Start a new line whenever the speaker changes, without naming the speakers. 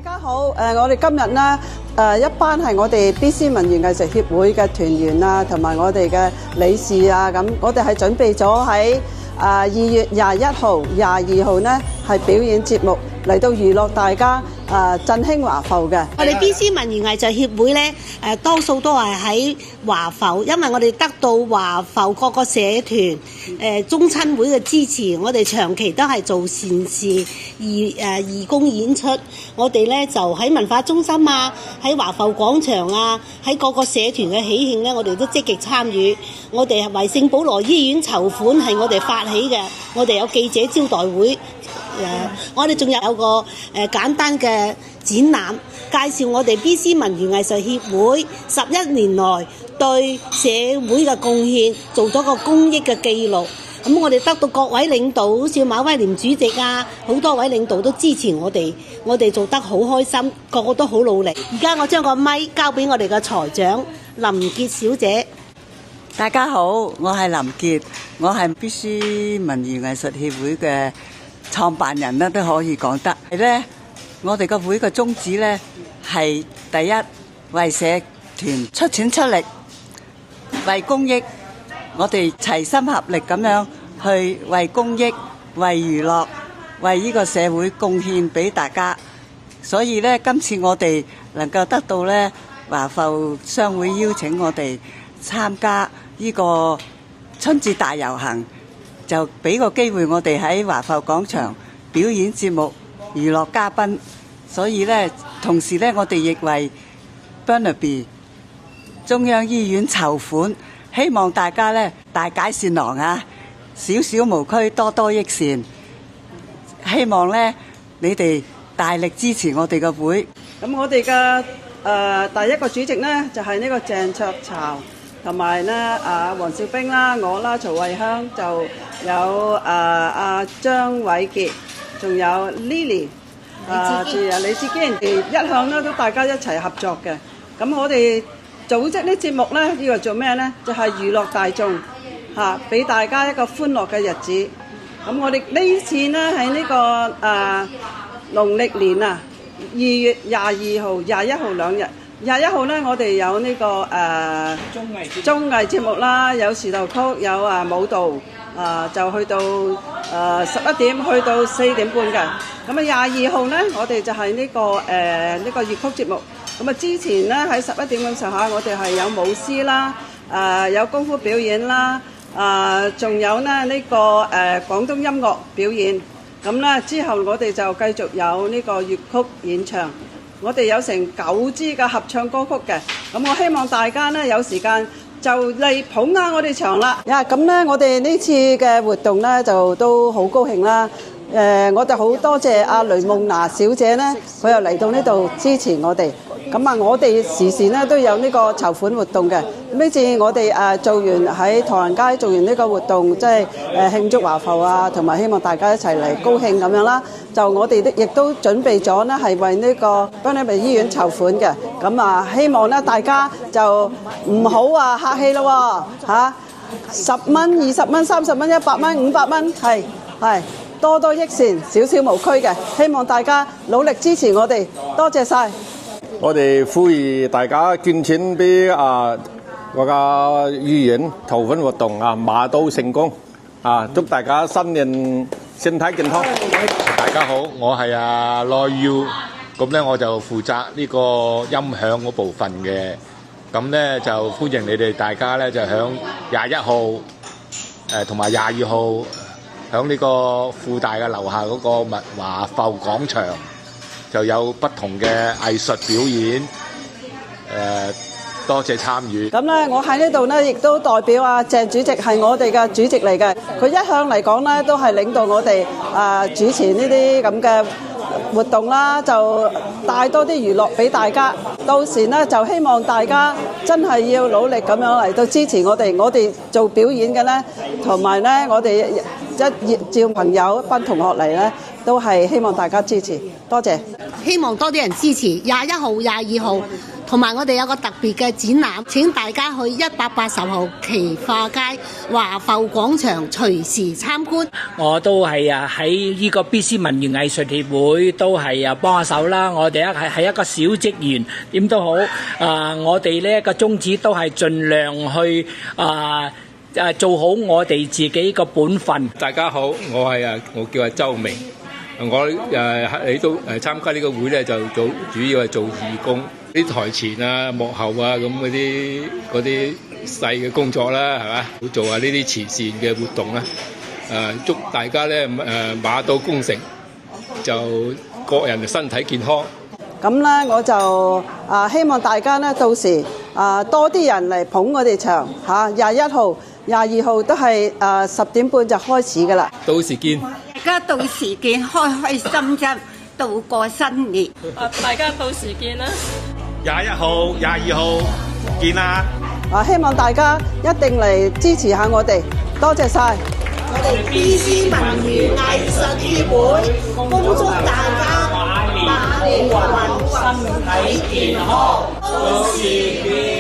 大家好，我哋今日咧，一班係我哋 BC 文娛藝術協會嘅團員啊，同埋我哋嘅理事啊，咁我哋係準備咗喺2月21號、22號呢係表演節目嚟到娛樂大家，振興華埠嘅。
我哋 BC 文娛藝術協會咧，多數都係喺華埠，因為我哋得到華埠各個社團中親會嘅支持，我哋長期都係做善事義工演出。我哋咧就喺文化中心啊，喺華埠廣場啊，喺各個社團嘅喜慶咧，我哋都積極參與。我哋係為聖保羅醫院籌款，係我哋發起嘅。我哋有記者招待會，我哋仲有個簡單嘅展覽，介紹我哋 BC 文娛藝術協會11年來對社會嘅貢獻，做咗個公益嘅記錄。咁我哋得到各位領導，好似馬威廉主席啊，好多位領導都支持我哋，我哋做得好開心，個個都好努力。而家我將個咪交俾我哋嘅財長林傑小姐。
大家好，我係林傑，我係 BC 文娛藝術協會嘅創辦人啦，都可以講得。係咧，我哋個會嘅宗旨咧係第一，為社團出錢出力，為公益，我哋齊心合力咁樣去為公益、為娛樂、為呢個社會貢獻俾大家。所以咧，今次我哋能夠得到咧華埠商會邀請我哋參加呢個春節大遊行，就俾個機會我哋喺華埠廣場表演節目、娛樂嘉賓。所以咧，同時咧，我哋亦為 Burnaby 中央醫院籌款，希望大家咧大解善囊啊，少少無拘，多多益善。希望咧你哋大力支持我哋嘅會。
咁我哋嘅第一個主席呢，就係呢個鄭卓巢，同埋呢黃兆兵啦，我啦曹慧香，就有張偉傑，仲有 Lily， 仲有李志堅，一向呢都大家一齊合作嘅。咁我哋組織呢節目呢，呢個做咩呢？就係娛樂大眾嚇，俾大家一個歡樂嘅日子。咁我哋呢次呢喺呢個農曆年啊，2月22號、21號2日。21號呢，我哋有呢個綜藝節目啦，有時代曲，有舞蹈，就去到11點，去到4點半嘅。咁啊22號呢，我哋就係呢個粵曲節目。咁啊之前呢喺11點咁上下，我哋係有舞獅啦，有功夫表演啦，仲有呢個廣東音樂表演。咁呢之後我哋就繼續有呢個粵曲演唱。我哋有成9支嘅合唱歌曲嘅，咁我希望大家呢有時間就嚟捧下我哋場啦。咁呢我哋呢次嘅活動呢就都好高興啦。我哋好多謝阿雷夢娜小姐呢，佢又嚟到呢度支持我哋。咁啊，我哋時時呢都有呢個籌款活動嘅。呢次我哋做完喺唐人街做完呢個活動，即係慶祝華埠啊，同埋希望大家一齊嚟高興咁樣啦。就我哋亦都準備咗呢，係為呢個 Burnaby 醫院籌款嘅。咁啊，希望呢大家就唔好話客氣咯喎，10蚊、20蚊、30蚊、100蚊、500蚊，係多多益善，少少無拘嘅。希望大家努力支持我哋，多謝晒。
我哋呼籲大家捐錢俾嗰個醫院籌款活動啊，馬到成功啊！祝大家新年身體健康。
大家好，我係羅耀，咁咧我就負責呢個音響嗰部分嘅，咁咧就歡迎你哋大家咧就響21號同埋22號響呢個富大嘅樓下嗰個華埠廣場。就有不同嘅藝術表演，多謝參與。咁
咧，我喺呢度咧，亦都代表鄭主席係我哋嘅主席嚟嘅。佢一向嚟講咧，都係領導我哋主持呢啲咁嘅活動啦，就帶多啲娛樂俾大家。到時咧，就希望大家真係要努力咁樣嚟到支持我哋。我哋做表演嘅咧，同埋咧，我哋一照朋友一班同學嚟咧，都係希望大家支持，多謝。
希望多啲人支持。21號、22號，同埋我哋有個特別嘅展覽，請大家去180號奇化街華埠廣場隨時參觀。
我都係喺呢個 BC 文娛藝術協會都係幫下手啦。我哋係一個小職員，點都好。我哋呢個宗旨都係盡量去做好我哋自己個本分。
大家好，我叫周明，我喺都參加呢個會咧，就主要係做義工，啲台前啊、幕後啊咁嗰啲細嘅工作啦，係嘛？做下呢啲慈善嘅活動啦。祝大家咧馬到功成，就個人身體健康。
咁咧我就希望大家咧到時多啲人嚟捧我哋場嚇，21號、22號都係10點半就開始噶啦。
到時見，
大家到時見，開開心心度過新年。
大家到時見啦
！21號、22號見啦！
希望大家一定嚟支持下我哋，多謝晒。
我哋 BC 文娛藝術協會恭祝大家馬年運，身體健康，到時見。